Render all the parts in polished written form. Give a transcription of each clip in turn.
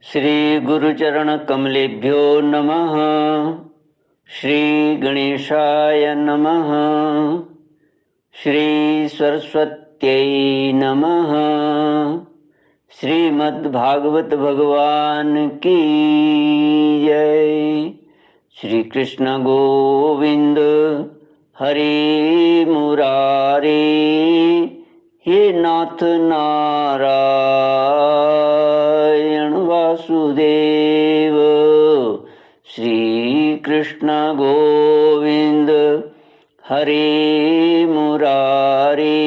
श्री गुरुचरण कमलेभ्यो नमः। श्री गणेशाय नमः। श्री सरस्वत्यै नमः। श्रीमद्भागवत भगवान की जय। श्री कृष्ण गोविंद हरे मुरारे, हे नाथ नारायण वासुदेव। श्री कृष्ण गोविंद हरे मुरारे,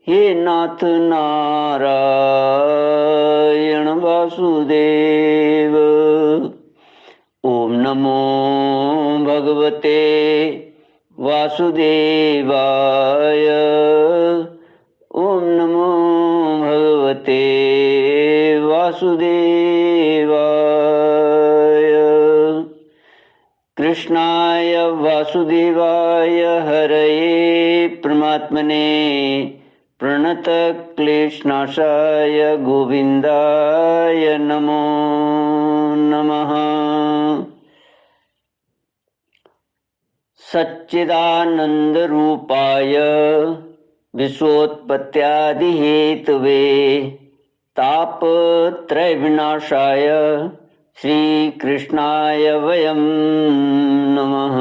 हे नाथ नारायण वासुदेव। ओम नमो भगवते वासुदेवाय। ओम नमो भगवते वासुदेवाय। कृष्णाय वासुदेवाय हरये परमात्मने प्रणतक्लेशनाशाय गोविन्दाय नमो नमः। सच्चिदानन्दरूपाय विश्वोत्पत्त्यादिहेतवे तापत्रयविनाशाय श्रीकृष्णाय वयं नमः।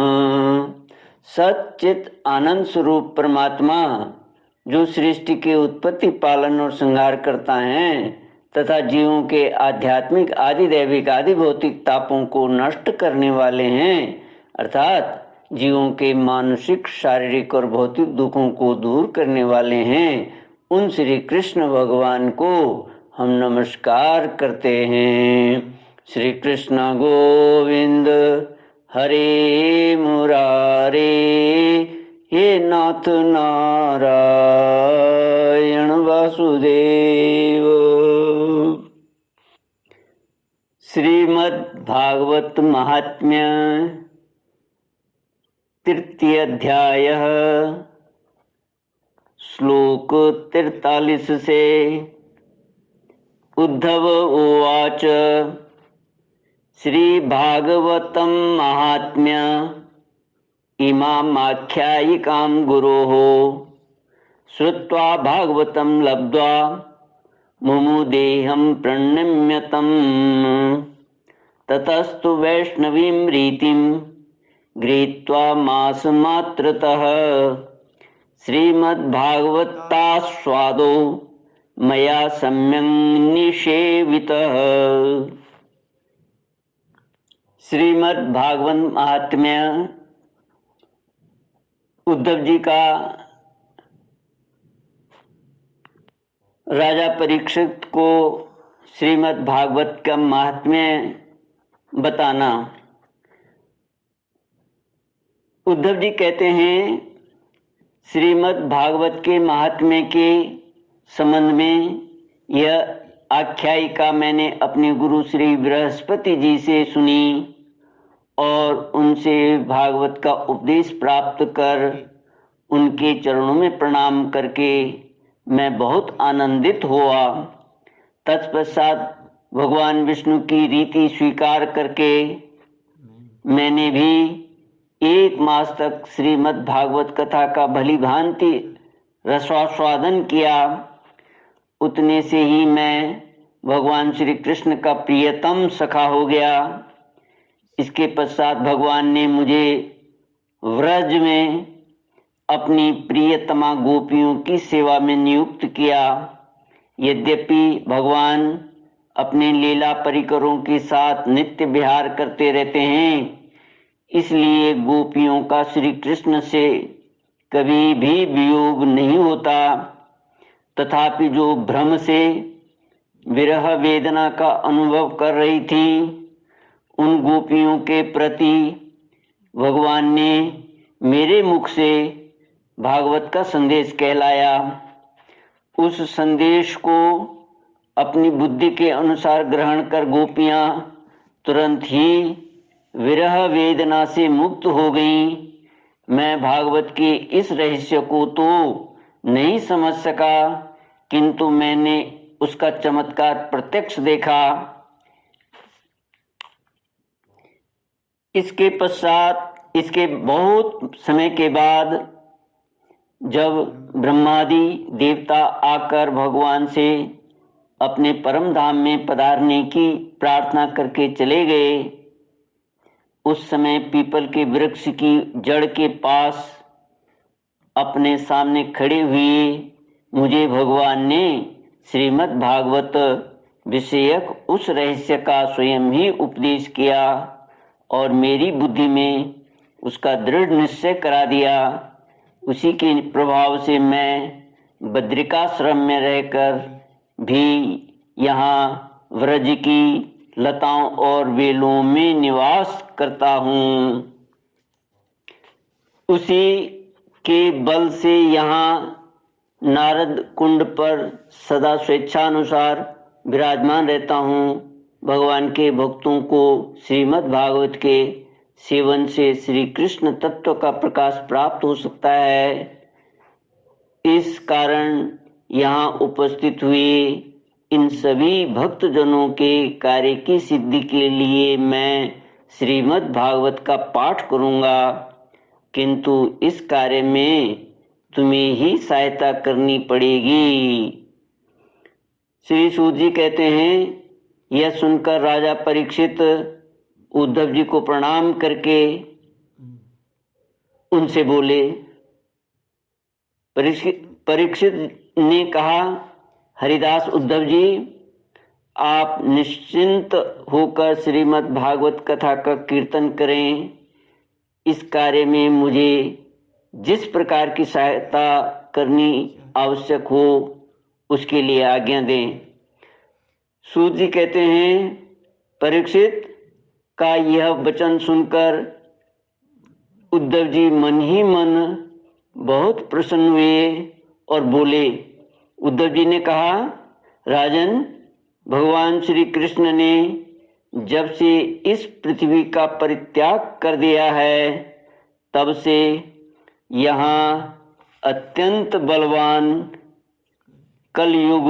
सच्चित आनंद स्वरूप परमात्मा जो सृष्टि के उत्पत्ति, पालन और संहार करता है तथा जीवों के आध्यात्मिक, आदि दैविक, आदि भौतिक तापों को नष्ट करने वाले हैं, अर्थात जीवों के मानसिक, शारीरिक और भौतिक दुखों को दूर करने वाले हैं, उन श्री कृष्ण भगवान को हम नमस्कार करते हैं। श्री कृष्ण गोविंद हरे मुरारे, हे नाथ नारायण वासुदेव। श्रीमद्भागवत महात्म्य तृतीय अध्याय श्लोक 43 से। उद्धव उवाच श्री भागवतं महात्म्य इमामाख्यायिकां गुरोः श्रुत्वा भागवतं लब्ध्वा मुमुदेहं प्रणम्यतं। ततस्तु वैष्णवीं रीतिं गृहीत्वा मासमात्रतः श्रीमद्भागवतास्वादो मया सम्यक् निषेवितः। श्रीमद्भागवत महात्म्य उद्धव जी का राजा परीक्षित को श्रीमद्भागवत का महात्म्य बताना। उद्धव जी कहते हैं, श्रीमद्भागवत के महात्म्य के संबंध में यह आख्यायिका मैंने अपने गुरु श्री बृहस्पति जी से सुनी और उनसे भागवत का उपदेश प्राप्त कर उनके चरणों में प्रणाम करके मैं बहुत आनंदित हुआ। तत्पश्चात भगवान विष्णु की रीति स्वीकार करके मैंने भी 1 मास तक श्रीमद् भागवत कथा का भली भांति रसास्वादन किया। उतने से ही मैं भगवान श्री कृष्ण का प्रियतम सखा हो गया। इसके पश्चात भगवान ने मुझे व्रज में अपनी प्रियतमा गोपियों की सेवा में नियुक्त किया। यद्यपि भगवान अपने लीला परिकरों के साथ नित्य विहार करते रहते हैं, इसलिए गोपियों का श्री कृष्ण से कभी भी वियोग नहीं होता। तथापि जो भ्रम से विरह वेदना का अनुभव कर रही थी, उन गोपियों के प्रति भगवान ने मेरे मुख से भागवत का संदेश कहलाया। उस संदेश को अपनी बुद्धि के अनुसार ग्रहण कर गोपियां तुरंत ही विरह वेदना से मुक्त हो गईं। मैं भागवत के इस रहस्य को तो नहीं समझ सका, किंतु मैंने उसका चमत्कार प्रत्यक्ष देखा। इसके बहुत समय के बाद जब ब्रह्मादि देवता आकर भगवान से अपने परम धाम में पधारने की प्रार्थना करके चले गए, उस समय पीपल के वृक्ष की जड़ के पास अपने सामने खड़े हुए मुझे भगवान ने श्रीमद् भागवत विषयक उस रहस्य का स्वयं ही उपदेश किया और मेरी बुद्धि में उसका दृढ़ निश्चय करा दिया। उसी के प्रभाव से मैं बद्रिकाश्रम में रहकर भी यहाँ व्रज की लताओं और बेलों में निवास करता हूँ। उसी के बल से यहाँ नारद कुंड पर सदा स्वेच्छानुसार विराजमान रहता हूँ। भगवान के भक्तों को श्रीमद् भागवत के सेवन से श्री कृष्ण तत्व का प्रकाश प्राप्त हो सकता है। इस कारण यहाँ उपस्थित हुए इन सभी भक्तजनों के कार्य की सिद्धि के लिए मैं श्रीमद् भागवत का पाठ करूँगा, किंतु इस कार्य में तुम्हें ही सहायता करनी पड़ेगी। श्री सूत जी कहते हैं, यह सुनकर राजा परीक्षित उद्धव जी को प्रणाम करके उनसे बोले। परीक्षित ने कहा, हरिदास उद्धव जी, आप निश्चिंत होकर श्रीमद् भागवत कथा का कीर्तन करें। इस कार्य में मुझे जिस प्रकार की सहायता करनी आवश्यक हो उसके लिए आज्ञा दें। सूत जी कहते हैं, परीक्षित का यह वचन सुनकर उद्धव जी मन ही मन बहुत प्रसन्न हुए और बोले। उद्धव जी ने कहा, राजन, भगवान श्री कृष्ण ने जब से इस पृथ्वी का परित्याग कर दिया है, तब से यहाँ अत्यंत बलवान कलयुग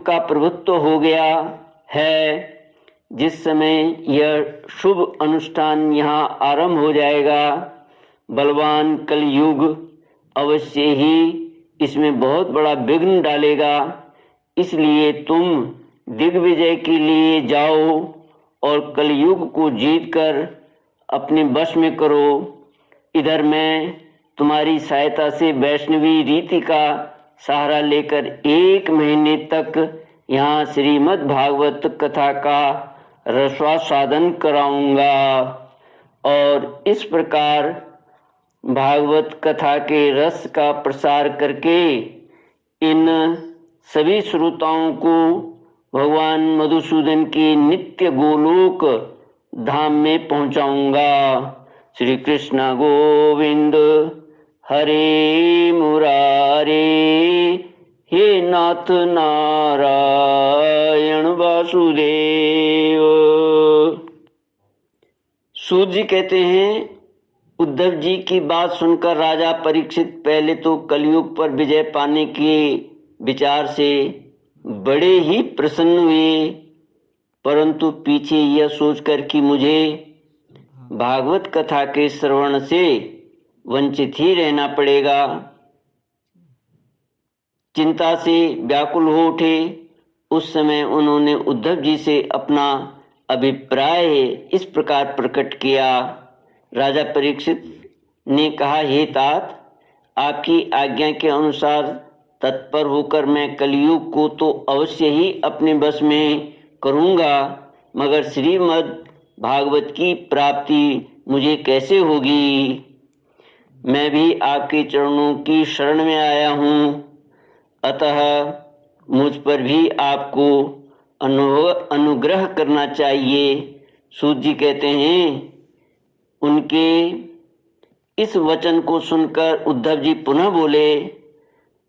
का प्रभुत्व हो गया है। जिस समय यह शुभ अनुष्ठान यहाँ आरंभ हो जाएगा, बलवान कलयुग अवश्य ही इसमें बहुत बड़ा विघ्न डालेगा। इसलिए तुम दिग्विजय के लिए जाओ और कलयुग को जीतकर अपने वश में करो। इधर मैं तुम्हारी सहायता से वैष्णवी रीति का सहारा लेकर 1 महीने तक यहाँ श्रीमद् भागवत कथा का रसास्वादन कराऊंगा और इस प्रकार भागवत कथा के रस का प्रसार करके इन सभी श्रोताओं को भगवान मधुसूदन के नित्य गोलोक धाम में पहुंचाऊंगा। श्री कृष्ण गोविंद हरे मुरारे, हे नाथ नारायण वासुदेव। सूत जी कहते हैं, उद्धव जी की बात सुनकर राजा परीक्षित पहले तो कलयुग पर विजय पाने के विचार से बड़े ही प्रसन्न हुए, परंतु पीछे यह सोचकर कि मुझे भागवत कथा के श्रवण से वंचित ही रहना पड़ेगा, चिंता से व्याकुल हो उठे। उस समय उन्होंने उद्धव जी से अपना अभिप्राय इस प्रकार प्रकट किया। राजा परीक्षित ने कहा, हे तात, आपकी आज्ञा के अनुसार तत्पर होकर मैं कलयुग को तो अवश्य ही अपने बस में करूँगा, मगर श्रीमद् भागवत की प्राप्ति मुझे कैसे होगी? मैं भी आपके चरणों की शरण में आया हूँ, अतः मुझ पर भी आपको अनुग्रह करना चाहिए। सूत जी कहते हैं, उनके इस वचन को सुनकर उद्धव जी पुनः बोले।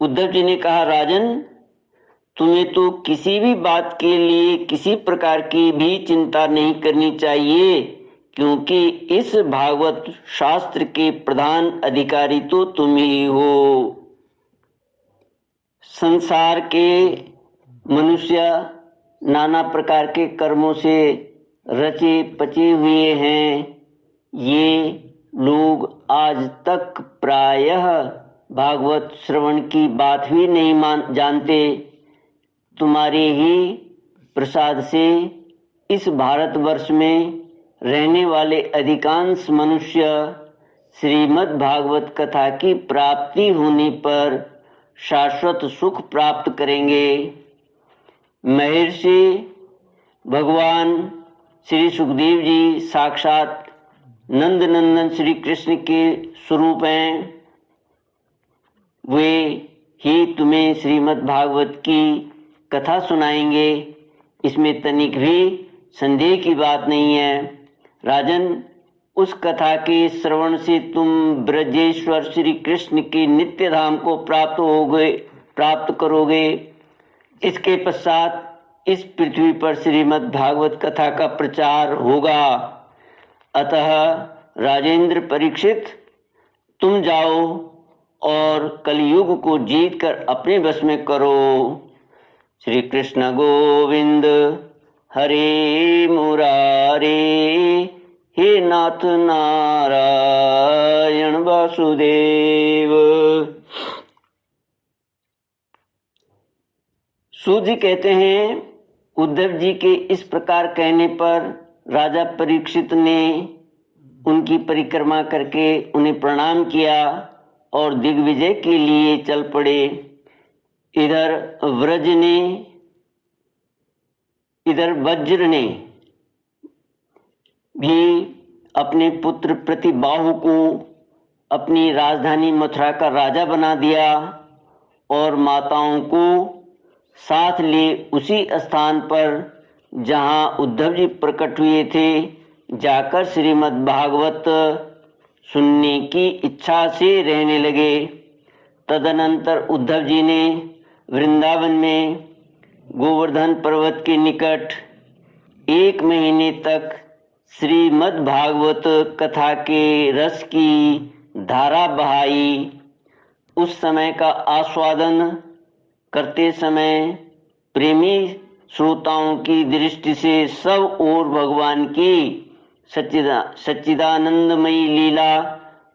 उद्धव जी ने कहा, राजन, तुम्हें तो किसी भी बात के लिए किसी प्रकार की भी चिंता नहीं करनी चाहिए, क्योंकि इस भागवत शास्त्र के प्रधान अधिकारी तो तुम ही हो। संसार के मनुष्य नाना प्रकार के कर्मों से रचे पचे हुए हैं। ये लोग आज तक प्रायः भागवत श्रवण की बात भी नहीं जानते। तुम्हारे ही प्रसाद से इस भारतवर्ष में रहने वाले अधिकांश मनुष्य श्रीमद् भागवत कथा की प्राप्ति होने पर शाश्वत सुख प्राप्त करेंगे। महर्षि भगवान श्री सुखदेव जी साक्षात नंद नंदन श्री कृष्ण के स्वरूप हैं। वे ही तुम्हें श्रीमद् भागवत की कथा सुनाएंगे, इसमें तनिक भी संदेह की बात नहीं है। राजन, उस कथा के श्रवण से तुम ब्रजेश्वर श्री कृष्ण के नित्य धाम को प्राप्त करोगे। इसके पश्चात इस पृथ्वी पर श्रीमद् भागवत कथा का प्रचार होगा। अतः राजेंद्र परीक्षित, तुम जाओ और कलयुग को जीत कर अपने बस में करो। श्री कृष्ण गोविंद हरे मुरारे, हे नाथ नारायण वासुदेव। सूत जी कहते हैं, उद्धव जी के इस प्रकार कहने पर राजा परीक्षित ने उनकी परिक्रमा करके उन्हें प्रणाम किया और दिग्विजय के लिए चल पड़े। इधर वज्र ने भी अपने पुत्र प्रतिबाहु को अपनी राजधानी मथुरा का राजा बना दिया और माताओं को साथ ले उसी स्थान पर जहाँ उद्धव जी प्रकट हुए थे जाकर श्रीमद् भागवत सुनने की इच्छा से रहने लगे। तदनंतर उद्धव जी ने वृंदावन में गोवर्धन पर्वत के निकट 1 महीने तक श्रीमद् भागवत कथा के रस की धारा बहाई। उस समय का आस्वादन करते समय प्रेमी श्रोताओं की दृष्टि से सब ओर भगवान की सच्चिदानंदमयी लीला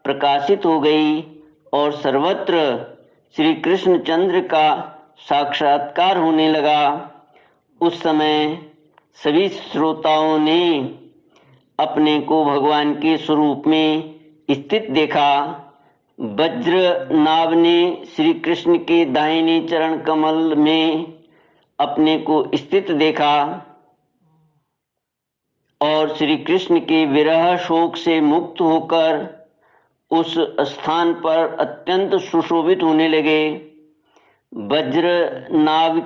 प्रकाशित हो गई और सर्वत्र श्री कृष्णचंद्र का साक्षात्कार होने लगा। उस समय सभी श्रोताओं ने अपने को भगवान के स्वरूप में स्थित देखा। वज्र नाभ ने श्री कृष्ण के दाहिने चरण कमल में अपने को स्थित देखा और श्री कृष्ण के विरह शोक से मुक्त होकर उस स्थान पर अत्यंत सुशोभित होने लगे। वज्र नाभ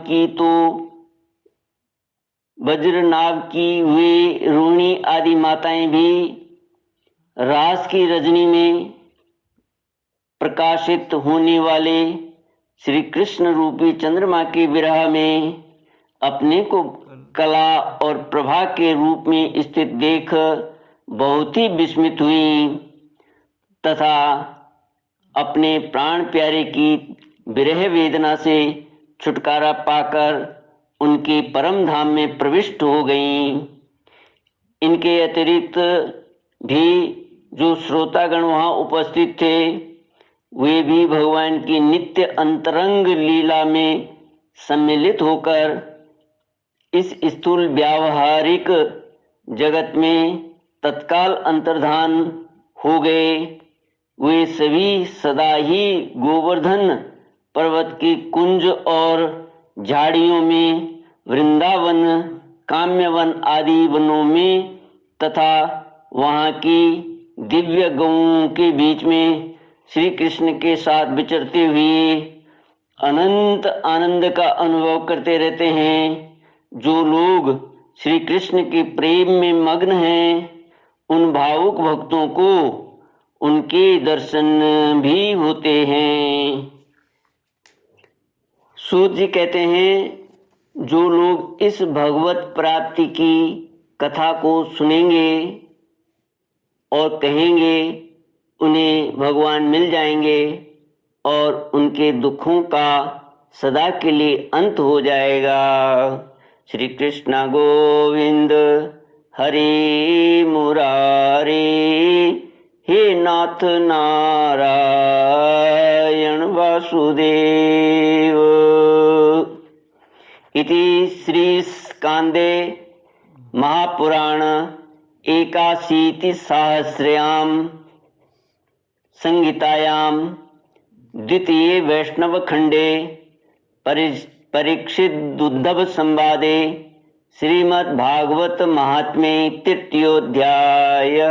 की वे रोहिणी आदि माताएं भी रास की रजनी में प्रकाशित होने वाले श्री कृष्ण रूपी चंद्रमा के विरह में अपने को कला और प्रभा के रूप में स्थित देख बहुत ही विस्मित हुई तथा अपने प्राण प्यारे की विरह वेदना से छुटकारा पाकर उनके परम धाम में प्रविष्ट हो गईं। इनके अतिरिक्त भी जो श्रोतागण वहाँ उपस्थित थे वे भी भगवान की नित्य अंतरंग लीला में सम्मिलित होकर इस स्थूल व्यावहारिक जगत में तत्काल अंतर्धान हो गए। वे सभी सदा ही गोवर्धन पर्वत की कुंज और झाड़ियों में वृंदावन काम्य वन आदि वनों में तथा वहाँ की दिव्य गौओं के बीच में श्री कृष्ण के साथ विचरते हुए अनंत आनंद का अनुभव करते रहते हैं। जो लोग श्री कृष्ण के प्रेम में मग्न हैं, उन भावुक भक्तों को उनके दर्शन भी होते हैं। सूत जी कहते हैं, जो लोग इस भगवत प्राप्ति की कथा को सुनेंगे और कहेंगे, उन्हें भगवान मिल जाएंगे और उनके दुखों का सदा के लिए अंत हो जाएगा। श्री कृष्ण गोविंद हरे मुरारे, हे नाथ नारायण वासुदेव। इति श्री स्कांदे महापुराण एकाशीतिसहस्र्यां संहितायां द्वितीये वैष्णवखंडे परीक्षित-उद्धव संवादे श्रीमद्भागवत महात्म्ये तृतीयोऽध्याय।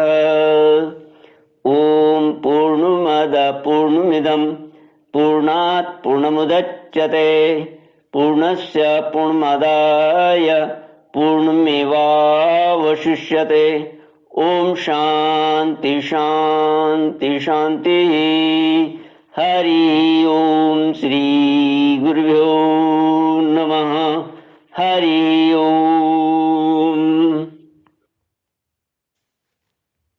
ओम पूर्णमद पूर्णमिदं पूर्णात् पूर्णमुदच्यते पूर्णस्य पूर्णमादाय पूर्णमेवावशिष्यते। ओम शांति शांति शांति। हरि ओम। श्री गुरुभ्यो नमः। हरि ओम।